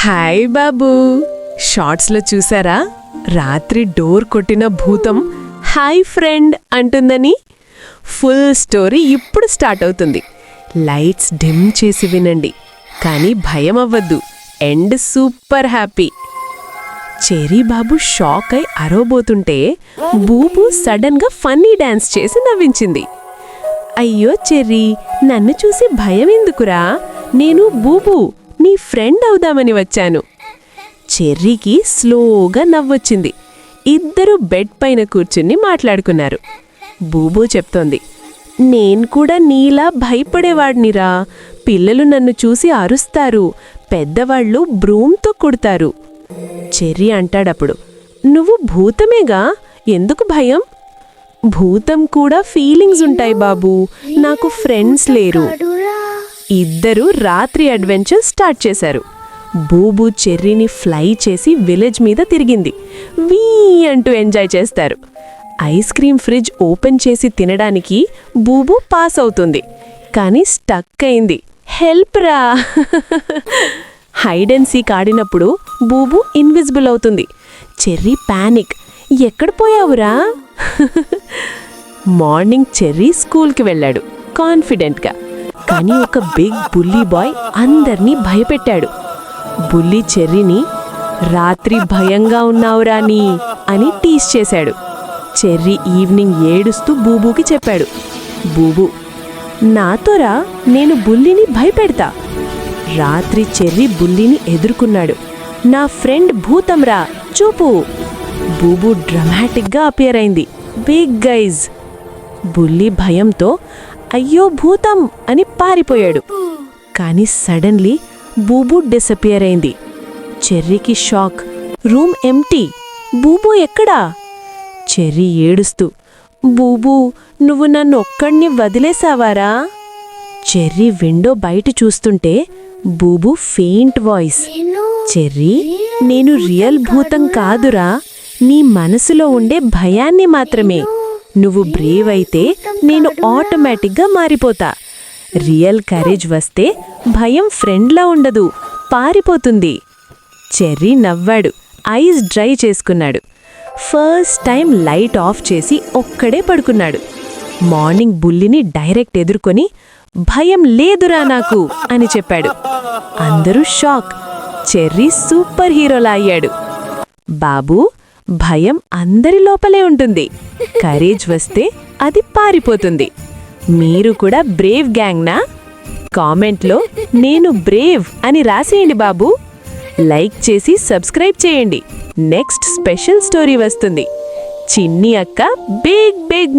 Hi బాబూ. షార్ట్స్లో చూసారా, రాత్రి డోర్ కొట్టిన భూతం హాయ్ ఫ్రెండ్ అంటుందని? ఫుల్ స్టోరీ ఇప్పుడు స్టార్ట్ అవుతుంది. లైట్స్ డిమ్ చేసి వినండి, కానీ భయం అవ్వద్దు. End super happy. చెర్రీ బాబు షాక్ అయి అరవబోతుంటే బూబు సడన్గా ఫన్నీ డాన్స్ చేసి నవ్వించింది. అయ్యో చెర్రీ, నన్ను చూసి భయం ఎందుకురా? నేను బూబు, నీ ఫ్రెండ్ అవుదామని వచ్చాను. చెర్రీకి స్లోగా నవ్వొచ్చింది. ఇద్దరూ బెడ్ పైన కూర్చుని మాట్లాడుకున్నారు. బూబు చెప్తోంది, నేను కూడా నీలా భయపడేవాడినిరా. పిల్లలు నన్ను చూసి అరుస్తారు, పెద్దవాళ్ళు బ్రూమ్తో కొడతారు. చెర్రీ అంటాడప్పుడు, నువ్వు భూతమేగా, ఎందుకు భయం? భూతం కూడా ఫీలింగ్స్ ఉంటాయి బాబూ, నాకు ఫ్రెండ్స్ లేరు. ఇద్దరూ రాత్రి అడ్వెంచర్ స్టార్ట్ చేశారు. బూబు చెర్రీని ఫ్లై చేసి విలేజ్ మీద తిరిగింది. వీ అంటూ ఎంజాయ్ చేస్తారు. ఐస్ క్రీమ్ ఫ్రిడ్జ్ ఓపెన్ చేసి తినడానికి బూబు పాస్ అవుతుంది, కానీ స్టక్ అయింది. హెల్ప్ రా. హైడ్ అండ్ సీక్ ఆడినప్పుడు బూబు ఇన్విజిబుల్ అవుతుంది. చెర్రీ పానిక్, ఎక్కడ పోయావురా? మార్నింగ్ చెర్రీ స్కూల్కి వెళ్ళాడు కాన్ఫిడెంట్గా. కానీ ఒక బిగ్ బుల్లీ బాయ్ అందర్నీ భయపెట్టాడు. బుల్లీ చెర్రీని రాత్రి భయంగా ఉన్నావురా నీ అని టీస్ చేశాడు. చెర్రీ ఈవినింగ్ ఏడుస్తూ బూబూకి చెప్పాడు, బూబూ నాతోరా, నేను బుల్లీని భయపెడతా. రాత్రి చెర్రీ బుల్లీని ఎదుర్కొన్నాడు. నా ఫ్రెండ్ భూతంరా, చూపు. బూబూ డ్రమాటిక్గా అపియర్ అయింది. Big guys. బుల్లీ భయంతో అయ్యో భూతం అని పారిపోయాడు. కానీ సడన్లీ బూబూ డిసపియర్ అయింది. చెర్రీకి షాక్. Room empty. బూబూ ఎక్కడా? చెర్రీ ఏడుస్తూ, బూబూ నువ్వు నన్ను ఒక్కడిని వదిలేసావారా? చెర్రీ విండో బయట చూస్తుంటే బూబూ ఫెయింట్ వాయిస్, చెర్రీ నేను రియల్ భూతం కాదురా, నీ మనసులో ఉండే భయాన్ని మాత్రమే. నువ్వు బ్రేవ్ అయితే నేను ఆటోమేటిక్గా మారిపోతా. రియల్ కరేజ్ వస్తే భయం ఫ్రెండ్లా ఉండదు, పారిపోతుంది. చెర్రీ నవ్వాడు, ఐస్ డ్రై చేసుకున్నాడు. ఫస్ట్ టైం లైట్ ఆఫ్ చేసి ఒక్కడే పడుకున్నాడు. మార్నింగ్ బుల్లిని డైరెక్ట్ ఎదుర్కొని భయం లేదురా నాకు అని చెప్పాడు. అందరూ షాక్. చెర్రీ సూపర్ హీరోలా అయ్యాడు. బాబూ, భయం అందరి లోపలే ఉంటుంది, కరేజ్ వస్తే అది పారిపోతుంది. మీరు కూడా బ్రేవ్ గ్యాంగ్నా? కామెంట్లో నేను బ్రేవ్ అని రాసేయండి బాబూ. లైక్ చేసి సబ్స్క్రైబ్ చేయండి. నెక్స్ట్ స్పెషల్ స్టోరీ వస్తుంది. చిన్ని అక్క బిగ్ బిగ్.